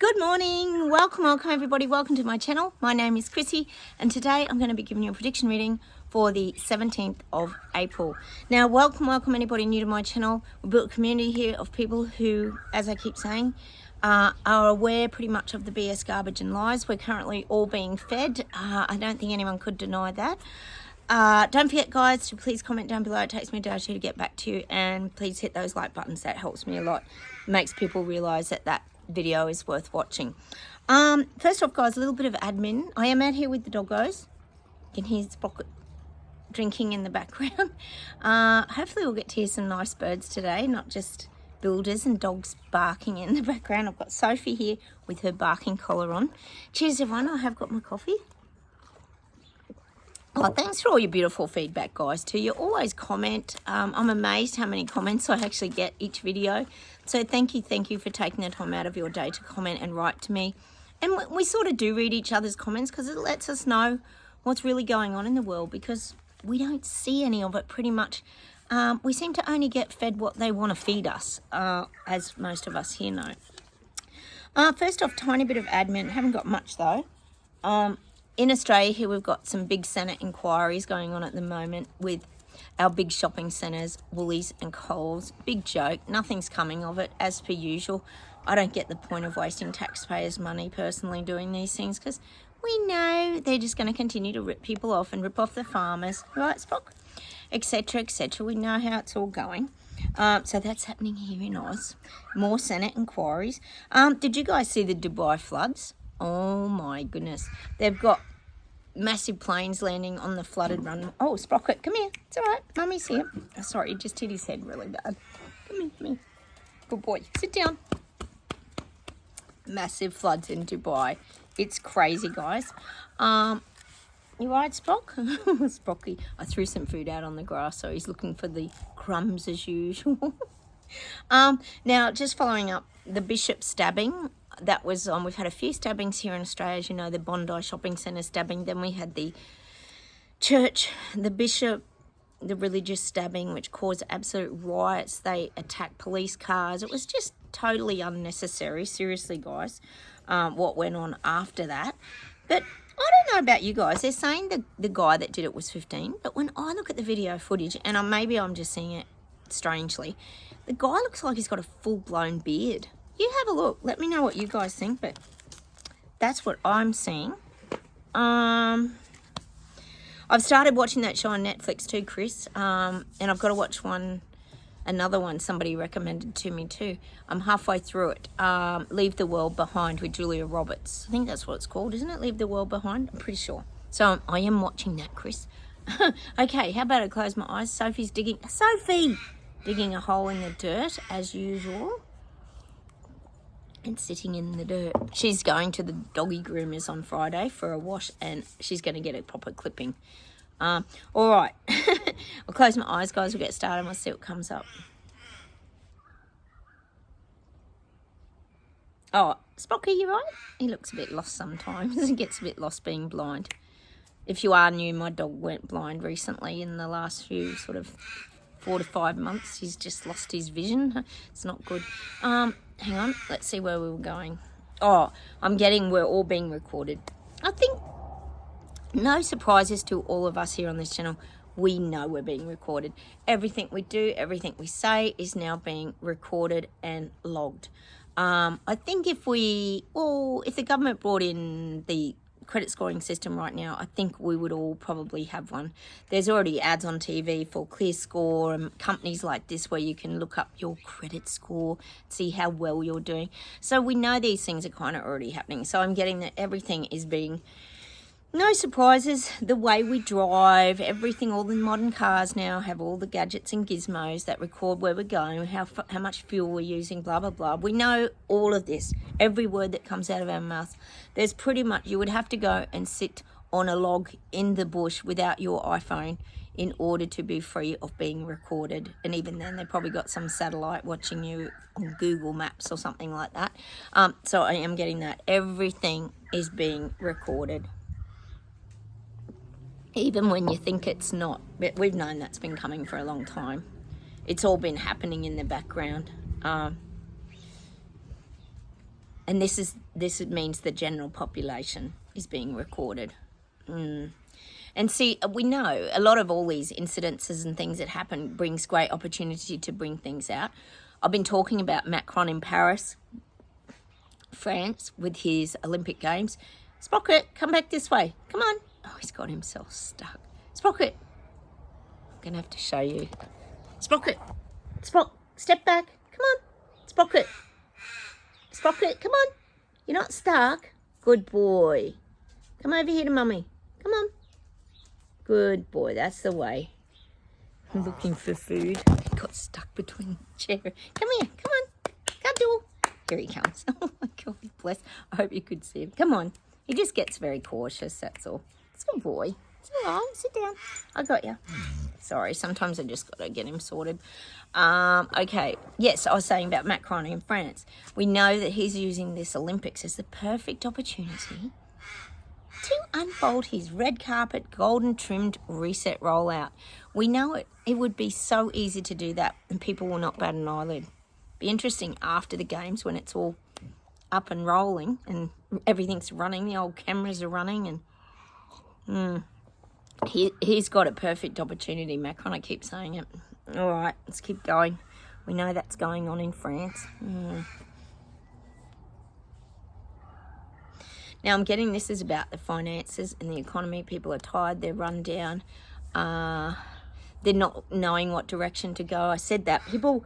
Good morning, welcome everybody, welcome to my channel. My name is Chrissy and today I'm going to be giving you a prediction reading for the 17th of April. Now welcome anybody new to my channel. We built a community here of people who, as I keep saying, are aware pretty much of the BS garbage and lies we're currently all being fed. I don't think anyone could deny that. Don't forget guys to please comment down below. It takes me a day or two to get back to you, and please hit those like buttons. That helps me a lot. It makes people realize that video is worth watching. First off guys, a little bit of admin. I am out here with the doggos. You can hear Sprocket drinking in the background. Hopefully we'll get to hear some nice birds today, not just builders and dogs barking in the background. I've got Sophie here with her barking collar on. Cheers everyone, I have got my coffee. Oh, thanks for all your beautiful feedback guys too. You always comment. I'm amazed how many comments I actually get each video. So thank you for taking the time out of your day to comment and write to me. And we sort of do read each other's comments because it lets us know what's really going on in the world, because we don't see any of it pretty much. We seem to only get fed what they want to feed us, as most of us here know. First off, tiny bit of admin. Haven't got much though. In Australia here, we've got some big Senate inquiries going on at the moment with our big shopping centres, Woolies and Coles. Big joke, nothing's coming of it, as per usual. I don't get the point of wasting taxpayers' money personally doing these things, because we know they're just going to continue to rip people off and rip off the farmers, right, Spock? Etc, etc. We know how it's all going. So that's happening here in Oz. More Senate inquiries. Did you guys see the Dubai floods? Oh my goodness. They've got massive planes landing on the flooded run. Oh, Sprocket, come here. It's all right. Mummy's here. Oh, sorry, he just hit his head really bad. Come here. Good boy. Sit down. Massive floods in Dubai. It's crazy, guys. You right, Spock? Sprocky. I threw some food out on the grass, so he's looking for the crumbs as usual. Now, just following up, the Bishop stabbing. That was we've had a few stabbings here in Australia, as you know, the Bondi shopping centre stabbing. Then we had the church, the bishop, the religious stabbing, which caused absolute riots. They attacked police cars. It was just totally unnecessary. Seriously, guys, what went on after that. But I don't know about you guys. They're saying the guy that did it was 15. But when I look at the video footage, and maybe I'm just seeing it strangely, the guy looks like he's got a full-blown beard. You have a look. Let me know what you guys think, but that's what I'm seeing. I've started watching that show on Netflix too, Chris, and I've got to watch another one somebody recommended to me too. I'm halfway through it. Leave the World Behind with Julia Roberts. I think that's what it's called, isn't it? Leave the World Behind? I'm pretty sure. So I am watching that, Chris. Okay, how about I close my eyes? Sophie digging a hole in the dirt as usual. And sitting in the dirt. She's going to the doggy groomers on Friday for a wash, and she's going to get a proper clipping. All right. I'll close my eyes, guys. We'll get started and we'll see what comes up. Oh, Sprocky, you right? He looks a bit lost sometimes. He gets a bit lost being blind. If you are new, my dog went blind recently in the last few sort of 4 to 5 months. He's just lost his vision. It's not good. Hang on, let's see where we were going. Oh, we're all being recorded. I think no surprises to all of us here on this channel. We know we're being recorded. Everything we do, everything we say is now being recorded and logged. I think if the government brought in the credit scoring system right now, I think we would all probably have one. There's already ads on TV for Clear Score and companies like this where you can look up your credit score, see how well you're doing. So we know these things are kind of already happening. So I'm getting that everything is being, no surprises, the way we drive, everything, all the modern cars now have all the gadgets and gizmos that record where we're going, how much fuel we're using, blah, blah, blah. We know all of this, every word that comes out of our mouth. There's pretty much, you would have to go and sit on a log in the bush without your iPhone in order to be free of being recorded. And even then, they've probably got some satellite watching you on Google Maps or something like that. So I am getting that. Everything is being recorded. Even when you think it's not. But we've known that's been coming for a long time. It's all been happening in the background. And this means the general population is being recorded. And see, we know a lot of all these incidences and things that happen brings great opportunity to bring things out. I've been talking about Macron in Paris, France, with his Olympic Games. Sprocket, come back this way. Come on. Oh, he's got himself stuck. Sprocket. I'm going to have to show you. Sprocket. Step back. Come on. Sprocket. Sprocket, come on. You're not stuck. Good boy. Come over here to Mummy. Come on. Good boy. That's the way. I'm looking for food. He got stuck between the chair. Come here. Come on. Cuddle. Here he comes. Oh, my God. Bless. I hope you could see him. Come on. He just gets very cautious, that's all. It's a good boy. It's all right. Sit down. I got you. Sorry, sometimes I just got to get him sorted. Okay. Yes, I was saying about Macron in France. We know that he's using this Olympics as the perfect opportunity to unfold his red carpet, golden trimmed reset rollout. We know it. It would be so easy to do that and people will not bat an eyelid. Be interesting after the games when it's all up and rolling and everything's running, the old cameras are running, and he's got a perfect opportunity, Macron. I keep saying it. All right, let's keep going. We know that's going on in France. Now I'm getting this is about the finances and the economy. People are tired, they're run down, they're not knowing what direction to go. I said that people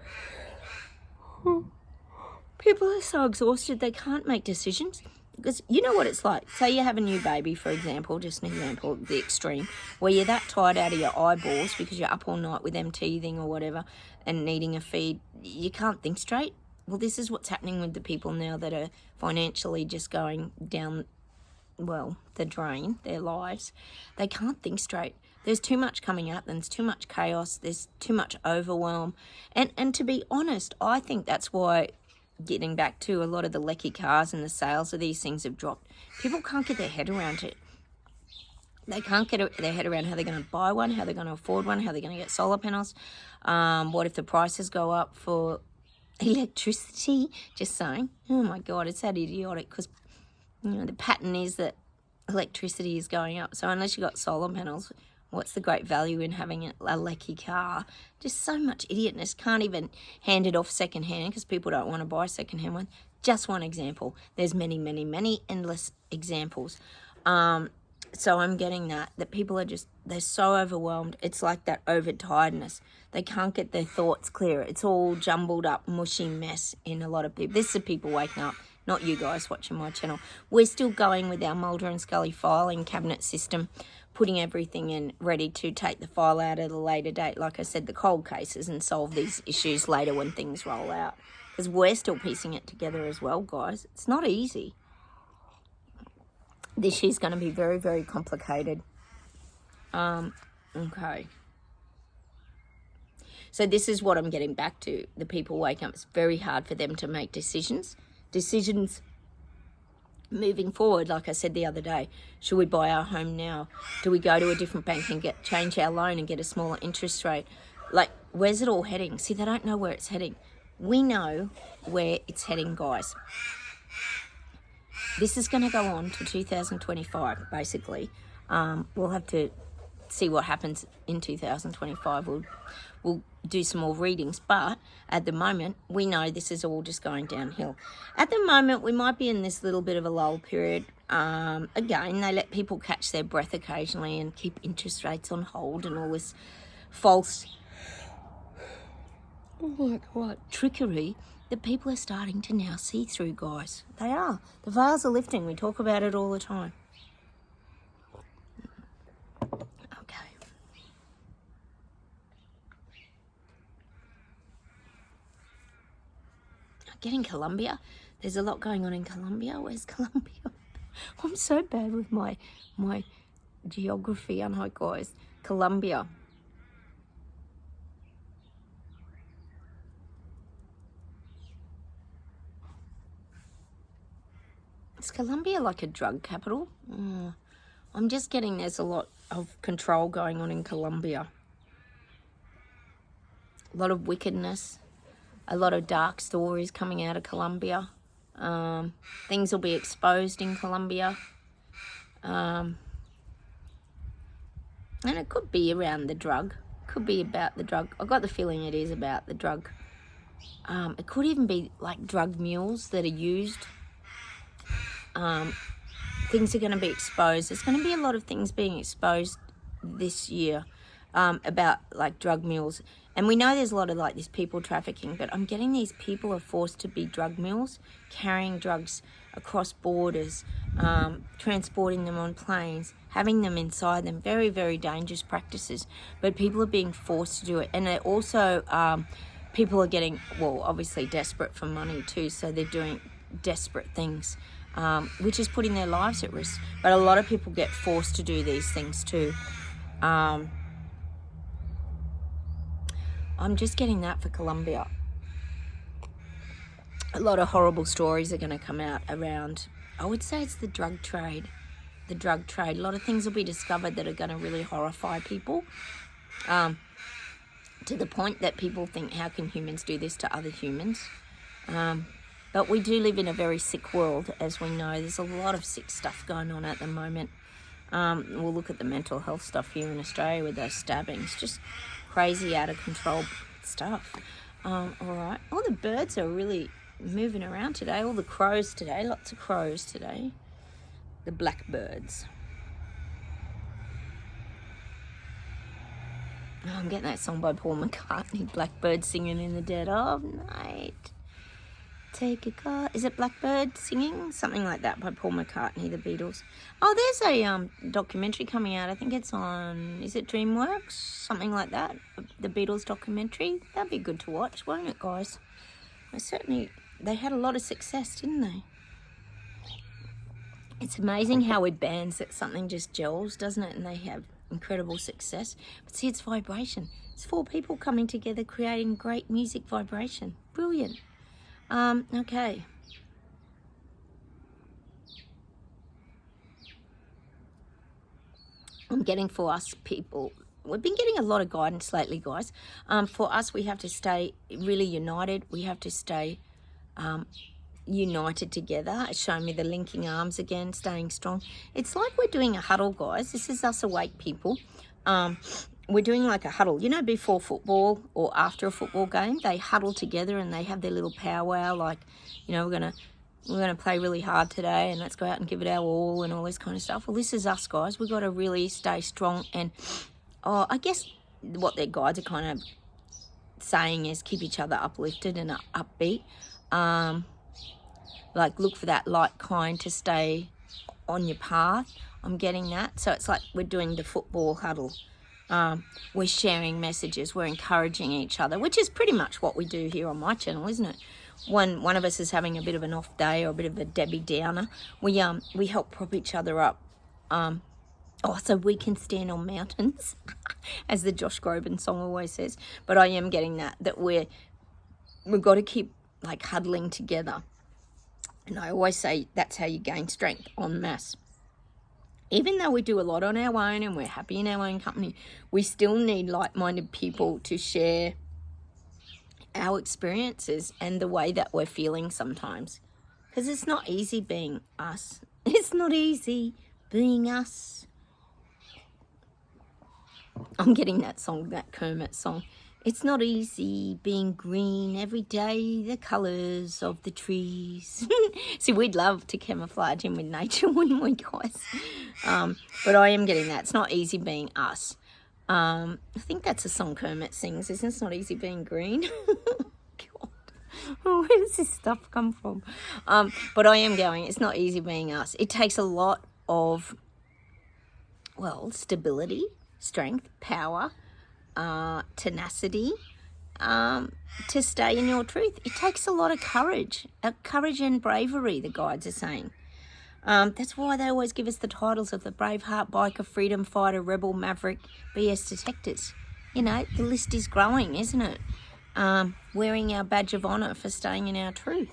are so exhausted they can't make decisions. Because you know what it's like. Say you have a new baby, for example, just an example, the extreme, where you're that tired out of your eyeballs because you're up all night with them teething or whatever and needing a feed. You can't think straight. Well, this is what's happening with the people now that are financially just going down, well, the drain, their lives. They can't think straight. There's too much coming up, there's too much chaos, there's too much overwhelm. And to be honest, I think that's why, getting back to a lot of the lecky cars and the sales of these things have dropped. People can't get their head around it. They can't get their head around how they're going to buy one, how they're going to afford one, how they're going to get solar panels. What if the prices go up for electricity? Just saying. Oh my God, it's that idiotic because the pattern is that electricity is going up. So unless you got solar panels, what's the great value in having a lecky car? Just so much idiotness. Can't even hand it off secondhand because people don't want to buy a secondhand one. Just one example. There's many, many, many endless examples. So I'm getting that people are just, they're so overwhelmed. It's like that overtiredness. They can't get their thoughts clear. It's all jumbled up, mushy mess in a lot of people. This is people waking up, not you guys watching my channel. We're still going with our Mulder and Scully filing cabinet system, putting everything in ready to take the file out at a later date, like I said, the cold cases, and solve these issues later when things roll out. Because we're still piecing it together as well, guys. It's not easy. This year's going to be very, very complicated. Okay. So this is what I'm getting back to. The people wake up. It's very hard for them to make decisions. Decisions moving forward, like I said the other day. Should we buy our home now? Do we go to a different bank and change our loan and get a smaller interest rate? Like, where's it all heading? See, they don't know where it's heading. We know where it's heading, guys. This is going to go on to 2025, basically. We'll have to see what happens in 2025. We'll do some more readings, but at the moment, we know this is all just going downhill. At the moment, we might be in this little bit of a lull period. Again, they let people catch their breath occasionally and keep interest rates on hold and all this false, oh my God, trickery that people are starting to now see through, guys. They are. The veils are lifting. We talk about it all the time. Okay. Getting Colombia. There's a lot going on in Colombia. Where's Colombia? I'm so bad with my geography, aren't I, guys? Colombia. Is Colombia like a drug capital? I'm just getting there's a lot of control going on in Colombia. A lot of wickedness. A lot of dark stories coming out of Colombia. Things will be exposed in Colombia. And it could be around the drug. Could be about the drug. I've got the feeling it is about the drug. It could even be like drug mules that are used. Things are going to be exposed. There's going to be a lot of things being exposed this year about like drug mules. And we know there's a lot of like this people trafficking, but I'm getting these people are forced to be drug mules, carrying drugs across borders, transporting them on planes, having them inside them. Very, very dangerous practices. But people are being forced to do it. And they're also, people are getting, well, obviously desperate for money too. So they're doing desperate things, which is putting their lives at risk. But a lot of people get forced to do these things too. I'm just getting that for Colombia. A lot of horrible stories are going to come out around, I would say it's the drug trade. The drug trade. A lot of things will be discovered that are going to really horrify people. To the point that people think, how can humans do this to other humans? But we do live in a very sick world, as we know. There's a lot of sick stuff going on at the moment. We'll look at the mental health stuff here in Australia with those stabbings. Just crazy, out of control stuff. All right. All the birds are really moving around today. All the crows today. Lots of crows today. The blackbirds. Oh, I'm getting that song by Paul McCartney. Blackbird singing in the dead of night. Take a car. Is it Blackbird singing? Something like that by Paul McCartney, the Beatles. Oh, there's a documentary coming out. I think it's on, is it DreamWorks? Something like that. The Beatles documentary. That'd be good to watch, won't it, guys? They had a lot of success, didn't they? It's amazing how with bands that something just gels, doesn't it? And they have incredible success. But see, it's vibration. It's 4 people coming together creating great music vibration. Brilliant. Okay. I'm getting for us people, we've been getting a lot of guidance lately, guys. For us, we have to stay really united. We have to stay united together. It's showing me the linking arms again, staying strong. It's like we're doing a huddle, guys. This is us awake people. We're doing like a huddle, you know, before football or after a football game, they huddle together and they have their little powwow, like, you know, we're gonna play really hard today and let's go out and give it our all and all this kind of stuff. Well, this is us, guys. We've got to really stay strong. And I guess what their guides are kind of saying is keep each other uplifted and upbeat. Like look for that light kind to stay on your path. I'm getting that. So it's like we're doing the football huddle. We're sharing messages, we're encouraging each other, which is pretty much what we do here on my channel, isn't it? When one of us is having a bit of an off day or a bit of a Debbie Downer, we help prop each other up. So we can stand on mountains, as the Josh Groban song always says. But I am getting that we've got to keep like huddling together. And I always say that's how you gain strength en masse. Even though we do a lot on our own and we're happy in our own company, we still need like-minded people to share our experiences and the way that we're feeling sometimes. Because it's not easy being us. It's not easy being us. I'm getting that song, that Kermit song. It's not easy being green every day, the colours of the trees. See, we'd love to camouflage in with nature, wouldn't we, guys? But I am getting that. It's not easy being us. I think that's a song Kermit sings, isn't it? It's not easy being green. God, where does this stuff come from? But I am going, it's not easy being us. It takes a lot of, well, stability, strength, power, tenacity, to stay in your truth. It takes a lot of courage and bravery, the guides are saying. That's why they always give us the titles of the Braveheart, Biker, Freedom Fighter, Rebel, Maverick, BS Detectors. You know, the list is growing, isn't it? Wearing our badge of honour for staying in our truth.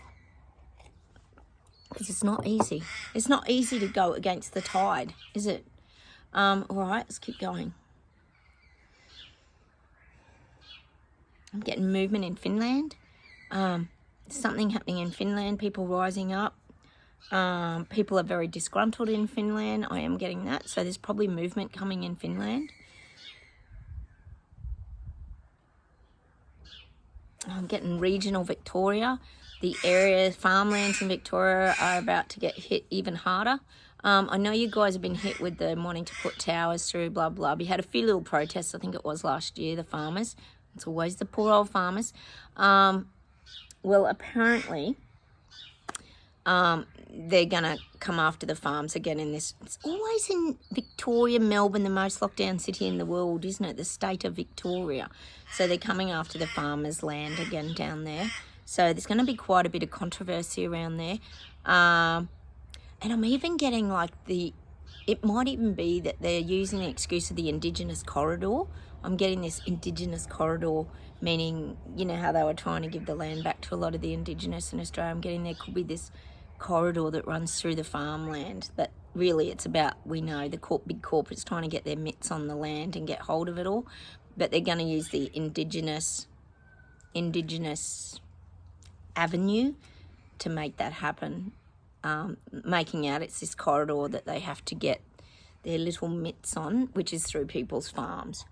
Because it's not easy. It's not easy to go against the tide, is it? All right, let's keep going. I'm getting movement in Finland. something happening in Finland, people rising up. People are very disgruntled in Finland. I am getting that. So there's probably movement coming in Finland. I'm getting regional Victoria. The area, farmlands in Victoria are about to get hit even harder. I know you guys have been hit with the wanting to put towers through, blah, blah. We had a few little protests, I think it was last year, the farmers. It's always the poor old farmers. Well, apparently, they're going to come after the farms again in this. It's always in Victoria, Melbourne, the most locked down city in the world, isn't it? The state of Victoria. So they're coming after the farmers' land again down there. So there's going to be quite a bit of controversy around there. And I'm even getting like it might even be that they're using the excuse of the Indigenous corridor. I'm getting this Indigenous corridor, meaning, you know, how they were trying to give the land back to a lot of the Indigenous in Australia. I'm getting there could be this corridor that runs through the farmland, that really it's about, we know, the big corporates trying to get their mitts on the land and get hold of it all. But they're going to use the Indigenous avenue to make that happen. Making out it's this corridor that they have to get their little mitts on, which is through people's farms.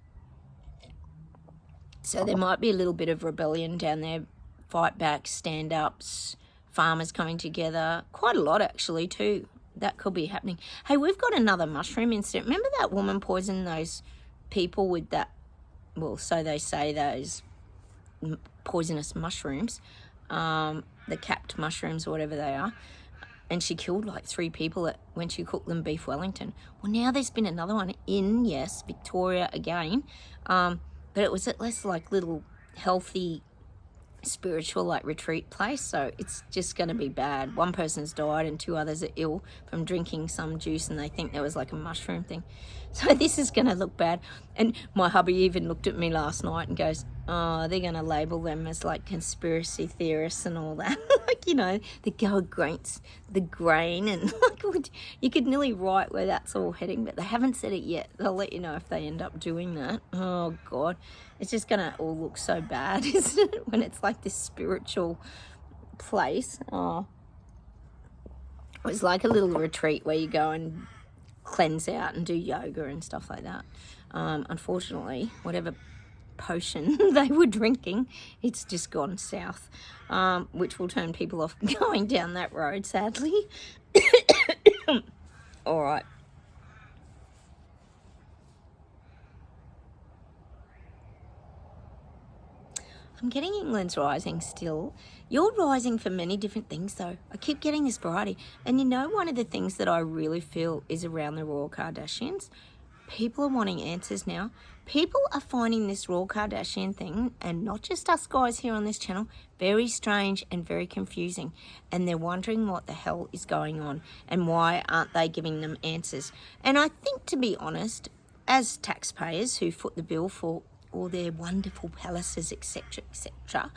So there might be a little bit of rebellion down there, fight back, stand-ups, farmers coming together. Quite a lot, actually, too. That could be happening. Hey, we've got another mushroom incident. Remember that woman poisoned those people with that, well, so they say, those poisonous mushrooms, the capped mushrooms or whatever they are. And she killed like 3 people when she cooked them beef Wellington. Well, now there's been another one in, yes, Victoria again. But it was at less like little healthy, spiritual like retreat place. So it's just going to be bad. 1 person's died and 2 others are ill from drinking some juice, and they think there was like a mushroom thing. So this is going to look bad. And my hubby even looked at me last night and goes, oh, they're going to label them as like conspiracy theorists and all that. Like, you know, they go against the grain, and like you could nearly write where that's all heading, but they haven't said it yet. They'll let you know if they end up doing that. Oh God, it's just going to all look so bad, isn't it, when it's like this spiritual place. Oh, it was like a little retreat where you go and cleanse out and do yoga and stuff like that. Unfortunately, whatever potion they were drinking, it's just gone south, which will turn people off going down that road, sadly. All right. I'm getting England's rising still. You're rising for many different things, though. I keep getting this variety. And you know, one of the things that I really feel is around the Royal Kardashians. People are wanting answers now. People are finding this Royal Kardashian thing, and not just us guys here on this channel, very strange and very confusing. And they're wondering what the hell is going on and why aren't they giving them answers. And I think, to be honest, as taxpayers who foot the bill for all their wonderful palaces, etc., etc.,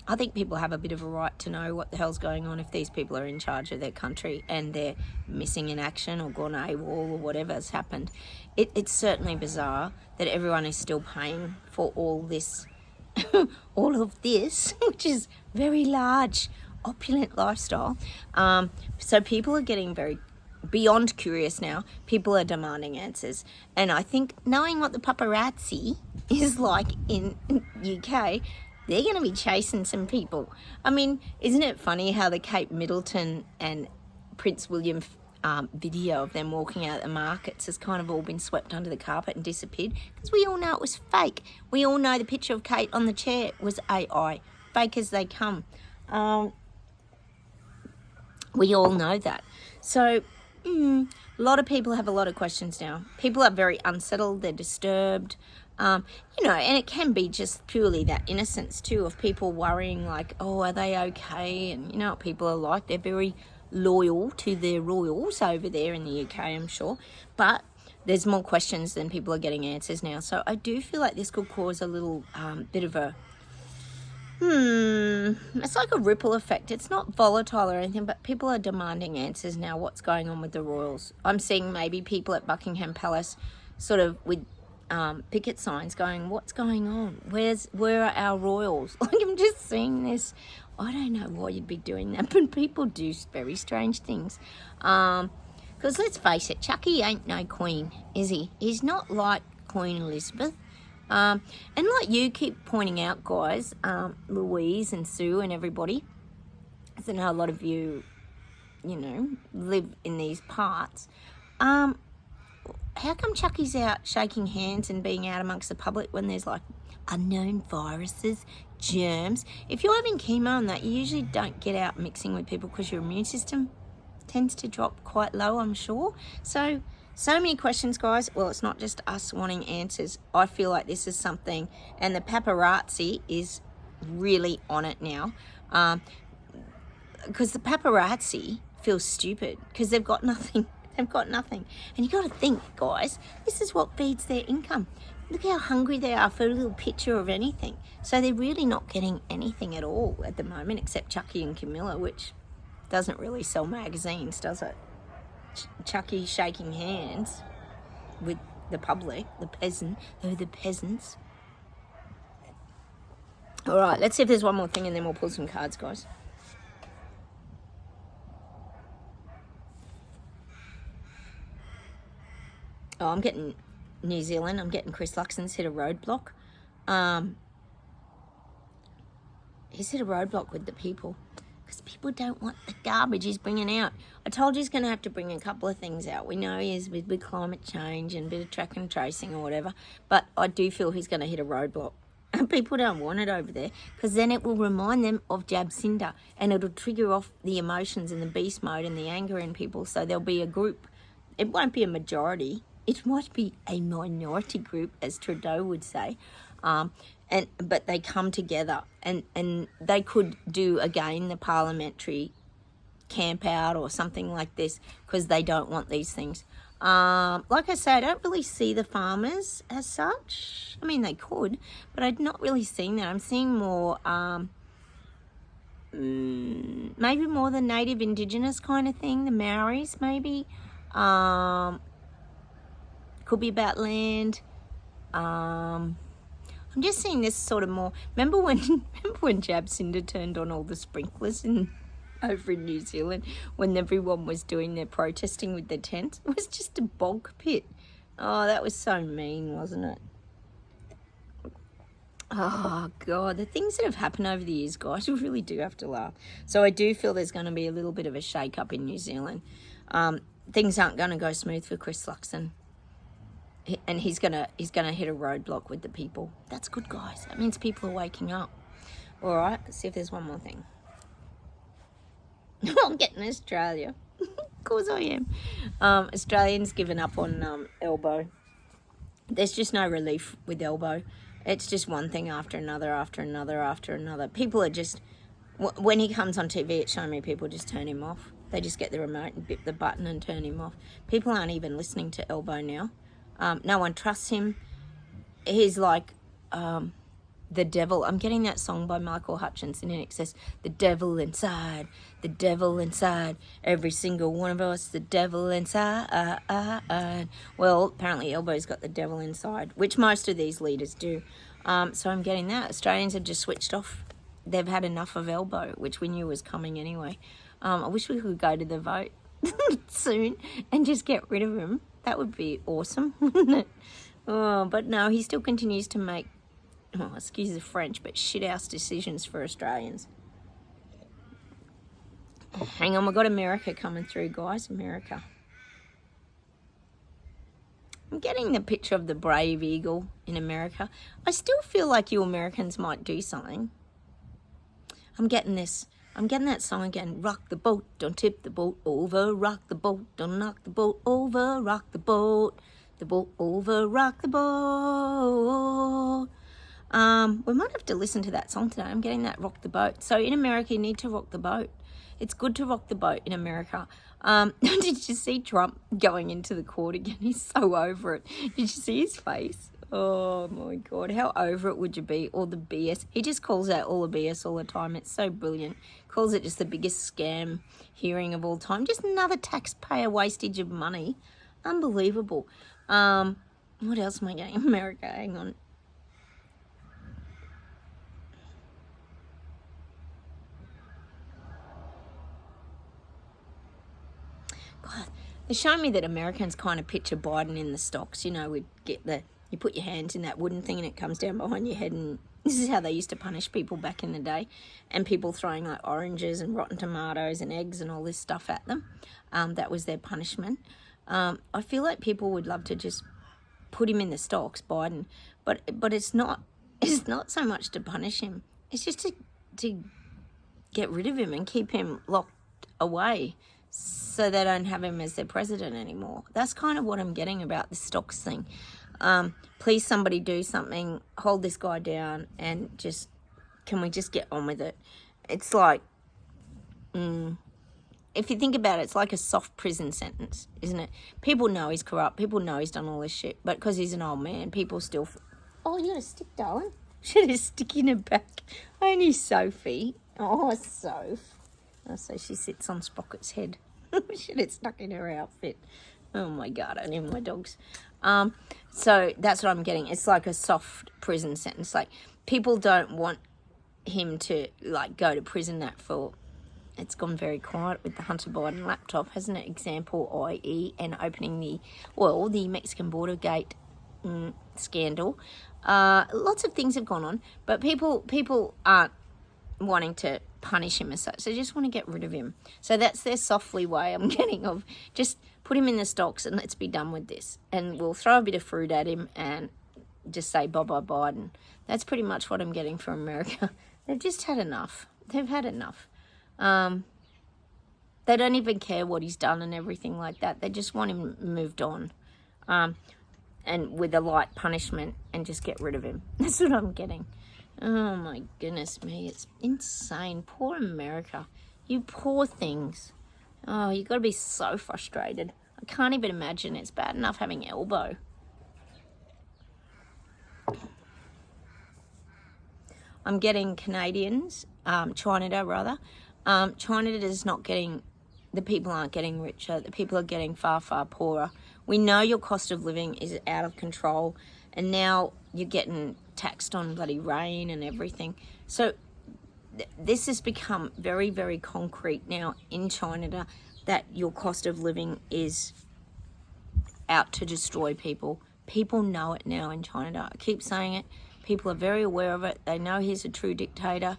I think people have a bit of a right to know what the hell's going on if these people are in charge of their country and they're missing in action or gone AWOL or whatever's happened. It's certainly bizarre that everyone is still paying for all this, all of this, which is very large, opulent lifestyle. So people are getting very beyond curious now. People are demanding answers. And I think knowing what the paparazzi is like in UK, they're going to be chasing some people. I mean, isn't it funny how the Kate Middleton and Prince William video of them walking out at the markets has kind of all been swept under the carpet and disappeared? Because we all know it was fake. We all know the picture of Kate on the chair was AI. Fake as they come. We all know that. So a lot of people have a lot of questions now. People are very unsettled. They're disturbed. You know, and it can be just purely that innocence too of people worrying like, oh, are they okay? And you know what people are like. They're very loyal to their royals over there in the UK, I'm sure. But there's more questions than people are getting answers now. So I do feel like this could cause a little bit of a, it's like a ripple effect. It's not volatile or anything, but people are demanding answers now. What's going on with the royals? I'm seeing maybe people at Buckingham Palace sort of with picket signs going, what's going on? Where are our royals? Like, I'm just seeing this. I don't know why you'd be doing that, but people do very strange things. Because let's face it, Chucky ain't no queen, is he? He's not like Queen Elizabeth. And like you keep pointing out, guys, Louise and Sue and everybody, I know a lot of you, live in these parts. How come Chucky's out shaking hands and being out amongst the public when there's like unknown viruses, germs? If you're having chemo and that, you usually don't get out mixing with people because your immune system tends to drop quite low, I'm sure. So many questions, guys. Well, it's not just us wanting answers. I feel like this is something, and the paparazzi is really on it now. Because the paparazzi feels stupid because they've got nothing. They've got nothing. And you got to think, guys, this is what feeds their income. Look how hungry they are for a little picture of anything. So they're really not getting anything at all at the moment except Chucky and Camilla, which doesn't really sell magazines, does it? Chucky shaking hands with the public, the peasants. All right, let's see if there's one more thing and then we'll pull some cards, guys. Oh, I'm getting New Zealand. I'm getting Chris Luxon's hit a roadblock. He's hit a roadblock with the people because people don't want the garbage he's bringing out. I told you he's going to have to bring a couple of things out. We know he is with climate change and a bit of track and tracing or whatever, but I do feel he's going to hit a roadblock. And people don't want it over there because then it will remind them of Jabcinda and it'll trigger off the emotions and the beast mode and the anger in people. So there'll be a group. It won't be a majority. It might be a minority group, as Trudeau would say, but they come together and they could do, again, the parliamentary camp out or something like this because they don't want these things. Like I say, I don't really see the farmers as such. I mean, they could, but I'm not really seeing that. I'm seeing more, maybe more the native indigenous kind of thing, the Maoris maybe. Could be about land. I'm just seeing this sort of more. Remember when Jabcinda turned on all the sprinklers over in New Zealand when everyone was doing their protesting with their tents? It was just a bog pit. Oh, that was so mean, wasn't it? Oh, God, the things that have happened over the years, guys, you really do have to laugh. So I do feel there's going to be a little bit of a shake-up in New Zealand. Things aren't going to go smooth for Chris Luxon. And he's gonna hit a roadblock with the people. That's good, guys. That means people are waking up. All right, let's see if there's one more thing. I'm getting Australia. Of course I am. Australians given up on Elbow. There's just no relief with Elbow. It's just one thing after another, after another, after another. People are just, when he comes on TV, it's showing me people just turn him off. They just get the remote and bip the button and turn him off. People aren't even listening to Elbow now. No one trusts him. He's like the devil. I'm getting that song by Michael Hutchinson and it says, the devil inside, every single one of us, the devil inside. Well, apparently Elbow's got the devil inside, which most of these leaders do. So I'm getting that. Australians have just switched off. They've had enough of Elbow, which we knew was coming anyway. I wish we could go to the vote soon and just get rid of him. That would be awesome, wouldn't it? Oh, but no, he still continues to make, excuse the French, but shit-house decisions for Australians. Hang on, we've got America coming through, guys. America. I'm getting the picture of the brave eagle in America. I still feel like you Americans might do something. I'm getting this. I'm getting that song again. Rock the boat, don't tip the boat over. Rock the boat, don't knock the boat over. Rock the boat over. Rock the boat. We might have to listen to that song today. I'm getting that rock the boat. So in America, you need to rock the boat. It's good to rock the boat in America. Did you see Trump going into the court again? He's so over it. Did you see his face? Oh my God, how over it would you be? All the BS. He just calls out all the BS all the time. It's so brilliant. Calls it just the biggest scam hearing of all time. Just another taxpayer wastage of money. Unbelievable. What else am I getting? America, hang on. God, they show me that Americans kind of picture Biden in the stocks. You know, we'd get you put your hands in that wooden thing and it comes down behind your head, and this is how they used to punish people back in the day, and people throwing like oranges and rotten tomatoes and eggs and all this stuff at them. That was their punishment. I feel like people would love to just put him in the stocks, Biden, but it's not so much to punish him. It's just to get rid of him and keep him locked away so they don't have him as their president anymore. That's kind of what I'm getting about the stocks thing. Please somebody do something, hold this guy down, and can we just get on with it? It's like, if you think about it, it's like a soft prison sentence, isn't it? People know he's corrupt, people know he's done all this shit, but because he's an old man, people still... Oh, you got a stick, darling? She had a stick in her back. Only Sophie. Oh, Soph. Oh, so she sits on Sprocket's head. Shit, it's stuck in her outfit. Oh my God, I need my dogs. So that's what I'm getting. It's like a soft prison sentence. Like, people don't want him to like go to prison it's gone very quiet with the Hunter Biden laptop, hasn't it? Example, IE, and opening the Mexican border gate scandal. Lots of things have gone on, but people aren't wanting to punish him as such. They just want to get rid of him. So that's their softly way I'm getting of just put him in the stocks and let's be done with this. And we'll throw a bit of fruit at him and just say bye-bye Biden. That's pretty much what I'm getting from America. They've just had enough. They've had enough. They don't even care what he's done and everything like that. They just want him moved on. And with a light punishment and just get rid of him. That's what I'm getting. Oh my goodness me, it's insane. Poor America. You poor things. Oh, you got to be so frustrated. I can't even imagine. It's bad enough having elbow. I'm getting Canadians, China rather. China is not getting, the people aren't getting richer. The people are getting far, far poorer. We know your cost of living is out of control, and now you're getting taxed on bloody rain and everything. So this has become very, very concrete now in China that your cost of living is out to destroy people. People know it now in China. I keep saying it. People are very aware of it. They know he's a true dictator.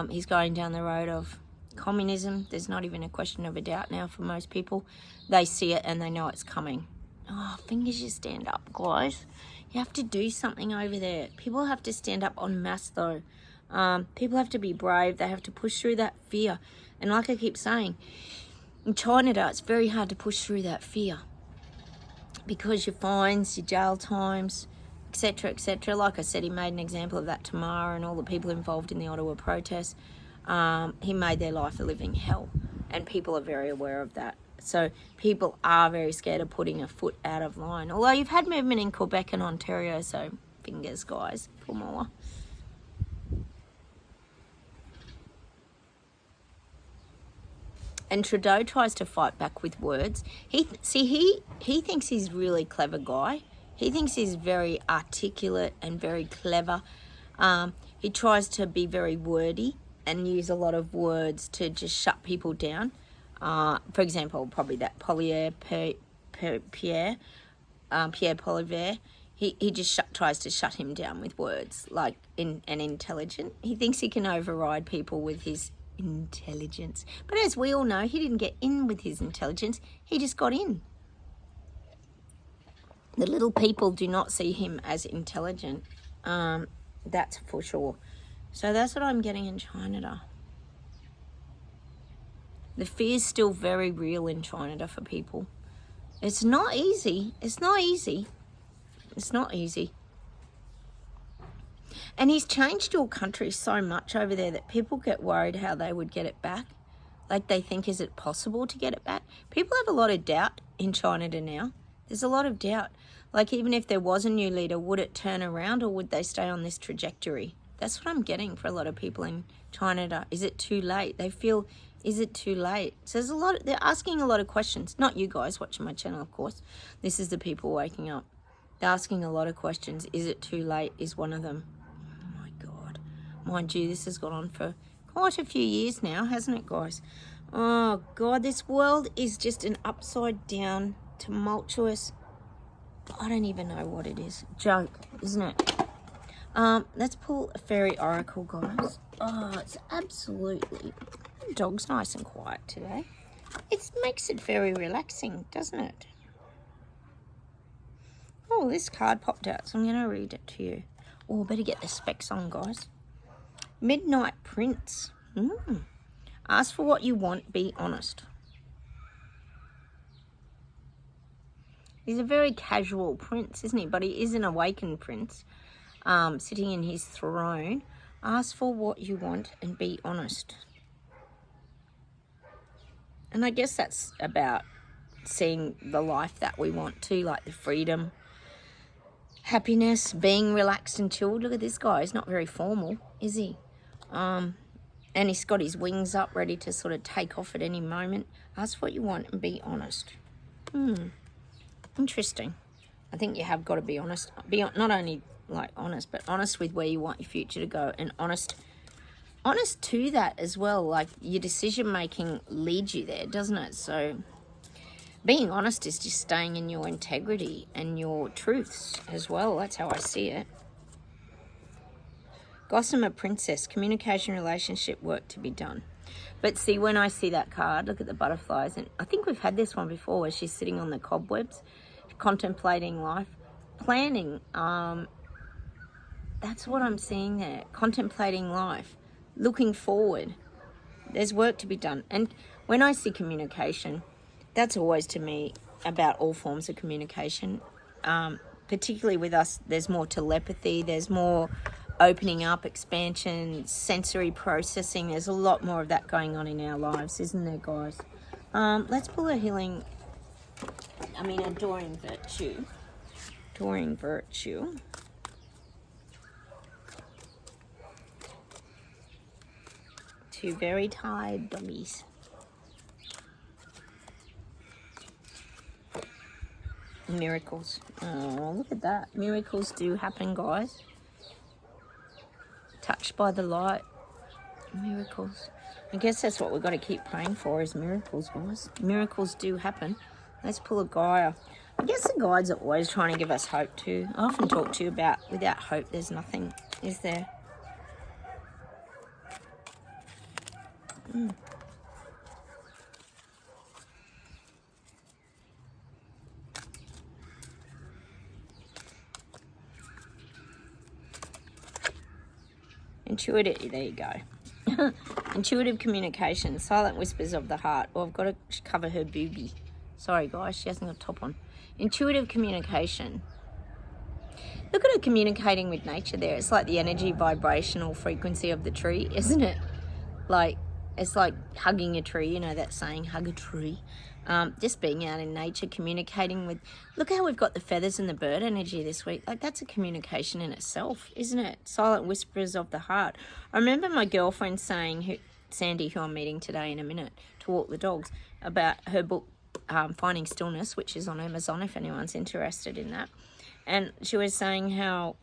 He's going down the road of communism. There's not even a question of a doubt now for most people. They see it and they know it's coming. Oh, fingers you stand up, guys. You have to do something over there. People have to stand up en masse, though. People have to be brave. They have to push through that fear. And like I keep saying, in China, it's very hard to push through that fear because your fines, your jail times, etc., etc. Like I said, he made an example of that tomorrow and all the people involved in the Ottawa protests. He made their life a living hell, and people are very aware of that. So people are very scared of putting a foot out of line. Although you've had movement in Quebec and Ontario, so fingers, guys, for more. And Trudeau tries to fight back with words. He thinks he's a really clever guy. He thinks he's very articulate and very clever. He tries to be very wordy and use a lot of words to just shut people down. For example, probably that Pierre Poilievre, he just tries to shut him down with words, like intelligent. He thinks he can override people with his intelligence. But as we all know, he didn't get in with his intelligence. He just got in. The little people do not see him as intelligent. That's for sure. So that's what I'm getting in China. The fear is still very real in China for people. It's not easy. It's not easy. It's not easy. And he's changed your country so much over there that people get worried how they would get it back. Like they think, is it possible to get it back? People have a lot of doubt in China now. There's a lot of doubt. Like even if there was a new leader, would it turn around or would they stay on this trajectory? That's what I'm getting for a lot of people in China. Is it too late? They feel, is it too late? So there's a lot, they're asking a lot of questions. Not you guys watching my channel, of course. This is the people waking up. They're asking a lot of questions. Is it too late is one of them. Oh my God. Mind you, this has gone on for quite a few years now, hasn't it, guys? Oh God, this world is just an upside down, tumultuous, I don't even know what it is. Joke, isn't it? Let's pull a fairy oracle, guys. Oh, it's absolutely... The dog's nice and quiet today. It makes it very relaxing, doesn't it? Oh, this card popped out, so I'm going to read it to you. Oh, better get the specs on, guys. Midnight Prince. Ask for what you want, be honest. He's a very casual prince, isn't he? But he is an awakened prince, sitting in his throne. Ask for what you want and be honest. And I guess that's about seeing the life that we want to, like the freedom, happiness, being relaxed and chilled. Look at this guy. He's not very formal, is he? And he's got his wings up, ready to sort of take off at any moment. Ask what you want and be honest. Interesting. I think you have got to be honest. Be not only like honest, but honest with where you want your future to go, and honest to that as well. Like your decision making leads you there, doesn't it? So being honest is just staying in your integrity and your truths as well. That's how I see it. Gossamer Princess, communication, relationship, work to be done. But see, when I see that card, look at the butterflies, and I think we've had this one before where she's sitting on the cobwebs, contemplating life, planning. That's what I'm seeing there, contemplating life, looking forward. There's work to be done. And when I see communication, that's always to me about all forms of communication. Particularly with us, there's more telepathy, there's more opening up, expansion, sensory processing. There's a lot more of that going on in our lives, isn't there, guys? Let's pull a adoring virtue. Adoring virtue. Two very tired doggies. Miracles. Oh, look at that. Miracles do happen, guys. Touched by the light. Miracles. I guess that's what we've got to keep praying for, is miracles, guys. Miracles do happen. Let's pull a guide. I guess the guides are always trying to give us hope too. I often talk to you about without hope there's nothing, is there? Intuitive, there you go. Intuitive communication, silent whispers of the heart. Well, I've got to cover her boobie. Sorry, guys, she hasn't got a top on. Intuitive communication. Look at her communicating with nature there. It's like the energy, vibrational frequency of the tree, isn't it? Like, it's like hugging a tree, you know that saying, hug a tree. Just being out in nature, communicating with... Look how we've got the feathers and the bird energy this week. Like, that's a communication in itself, isn't it? Silent whispers of the heart. I remember my girlfriend saying, Sandy, who I'm meeting today in a minute to walk the dogs, about her book, Finding Stillness, which is on Amazon if anyone's interested in that. And she was saying how...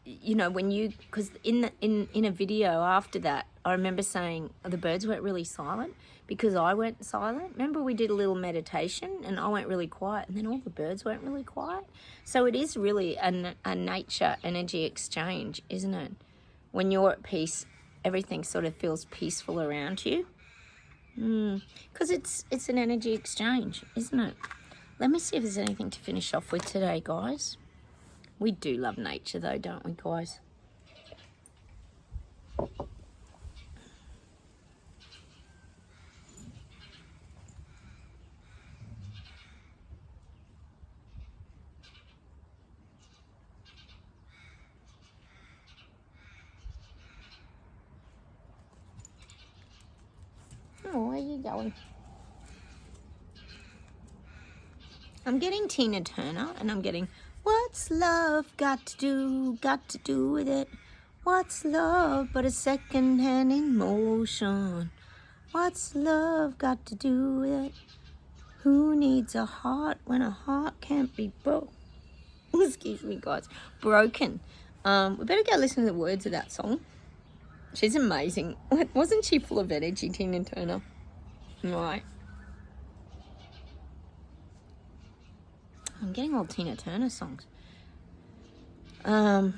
You know, when you, because in a video after that, I remember saying the birds weren't really silent because I went silent. Remember we did a little meditation and I went really quiet, and then all the birds weren't really quiet. So it is really a nature energy exchange, isn't it? When you're at peace, everything sort of feels peaceful around you. Because it's an energy exchange, isn't it? Let me see if there's anything to finish off with today, guys. We do love nature though, don't we, guys? Oh, where are you going? I'm getting Tina Turner, and I'm getting... What's love got to do with it? What's love but a second-hand emotion? What's love got to do with it? Who needs a heart when a heart can't be broke? Excuse me, guys. Broken. We better go listen to the words of that song. She's amazing. Wasn't she full of energy, Tina Turner? Right. I'm getting all Tina Turner songs. Oh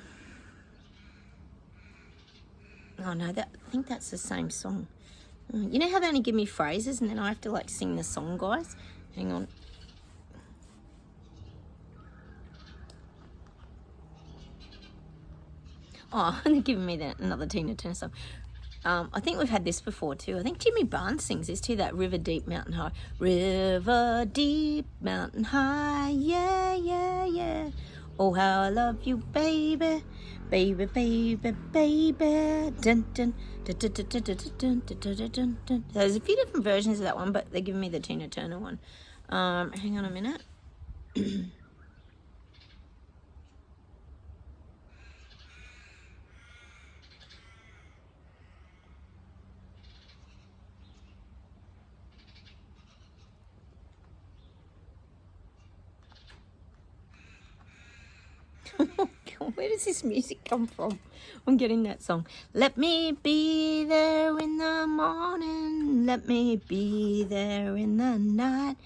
no, I think that's the same song. You know how they only give me phrases and then I have to like sing the song, guys? Hang on. Oh, they're giving me another Tina Turner song. I think we've had this before too. I think Jimmy Barnes sings this too, that River Deep, Mountain High. River deep, mountain high, yeah, yeah, yeah. Oh, how I love you, baby, baby, baby, baby. Dun, dun, dun, dun, dun, dun, dun, dun, dun, dun, dun, dun. There's a few different versions of that one, but they're giving me the Tina Turner one. Hang on a minute. Where does this music come from? I'm getting that song. Let me be there in the morning. Let me be there in the night.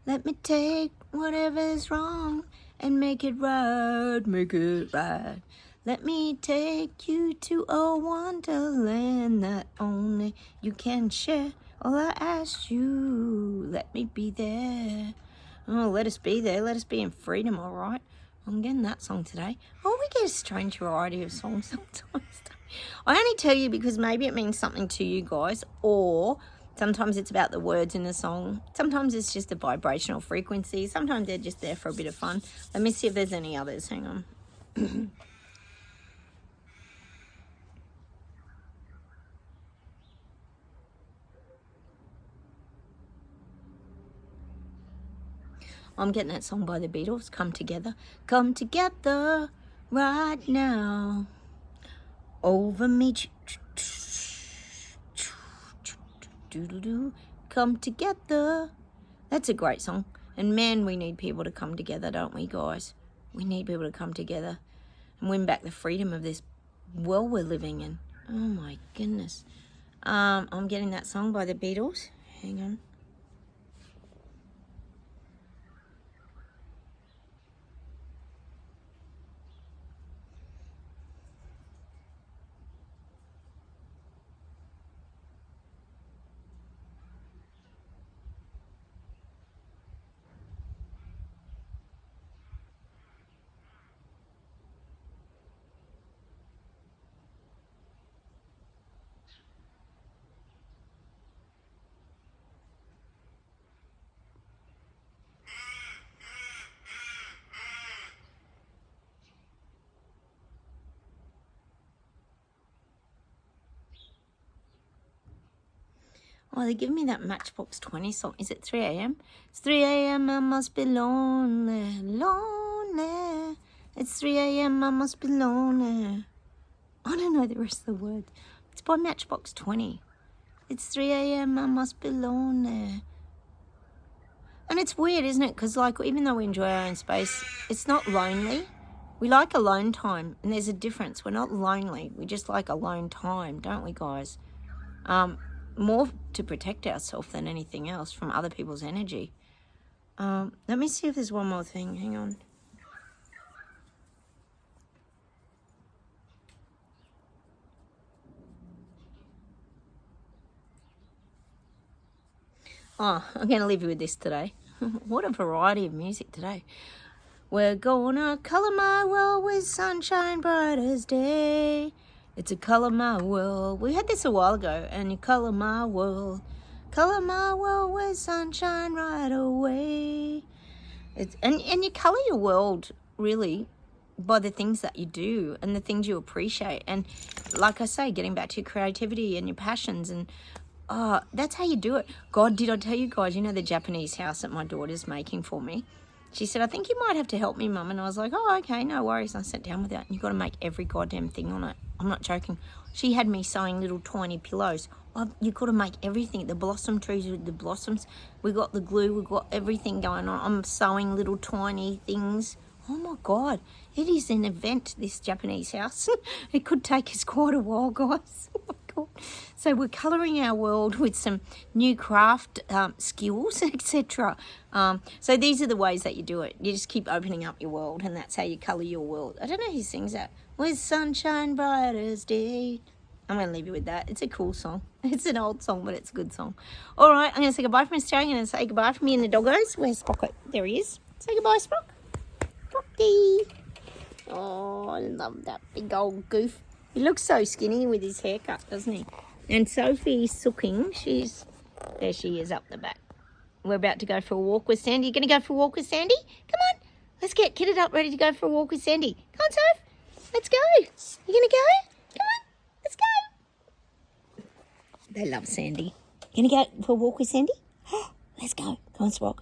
Let me take whatever's wrong and make it right, make it right. Let me take you to a wonderland that only you can share. All I ask you, let me be there. Oh, let us be there. Let us be in freedom, all right? I'm getting that song today. Oh, we get a strange variety of songs sometimes. I only tell you because maybe it means something to you guys, or sometimes it's about the words in the song. Sometimes it's just a vibrational frequency. Sometimes they're just there for a bit of fun. Let me see if there's any others. Hang on. I'm getting that song by the Beatles, Come Together. Come together right now. Over me. Come together. That's a great song. And man, we need people to come together, don't we, guys? We need people to come together and win back the freedom of this world we're living in. Oh my goodness. I'm getting that song by the Beatles. Hang on. Oh, they're giving me that Matchbox 20 song. Is it 3 a.m.? It's 3 a.m. I must be lonely, lonely. It's 3 a.m. I must be lonely. I don't know the rest of the words. It's by Matchbox 20. It's 3 a.m. I must be lonely. And it's weird, isn't it? Because, like, even though we enjoy our own space, it's not lonely. We like alone time, and there's a difference. We're not lonely. We just like alone time, don't we, guys? More to protect ourselves than anything else from other people's energy. Let me see if there's one more thing. Hang on. Oh, I'm going to leave you with this today. What a variety of music today. We're gonna color my world with sunshine bright as day. It's a color my world. We had this a while ago, and you color my world with sunshine right away. And you color your world really by the things that you do and the things you appreciate. And like I say, getting back to your creativity and your passions, and that's how you do it. God, did I tell you guys, you know the Japanese house that my daughter's making for me? She said, I think you might have to help me, Mum. And I was like, oh, okay, no worries. And I sat down with that. And you've got to make every goddamn thing on it. I'm not joking. She had me sewing little tiny pillows You've got to make everything. The blossom trees with the blossoms. We got the glue. We've got everything going on. I'm sewing little tiny things. Oh my God, it is an event, this Japanese house. It could take us quite a while, guys. Oh my God. So we're colouring our world with some new craft skills, etc. So these are the ways that you do it. You just keep opening up your world, and that's how you colour your world. I don't know who sings that. With sunshine bright as day. I'm going to leave you with that. It's a cool song. It's an old song, but it's a good song. All right, I'm going to say goodbye from Australia. I'm going to say goodbye from me and the doggos. Where's Spock? There he is. Say goodbye, Spock. Spocky. Oh, I love that big old goof. He looks so skinny with his haircut, doesn't he? And Sophie's sooking. There she is up the back. We're about to go for a walk with Sandy. You going to go for a walk with Sandy? Come on. Let's get kitted up, ready to go for a walk with Sandy. Come on, Soph. Let's go. You going to go? Come on. Let's go. They love Sandy. You going to go for a walk with Sandy? Let's go. Come on, Spock.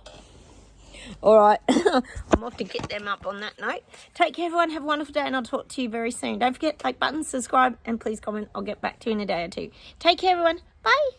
All right, I'm off to get them up on that note. Take care, everyone. Have a wonderful day, and I'll talk to you very soon. Don't forget, like button, subscribe, and please comment. I'll get back to you in a day or two. Take care, everyone. Bye.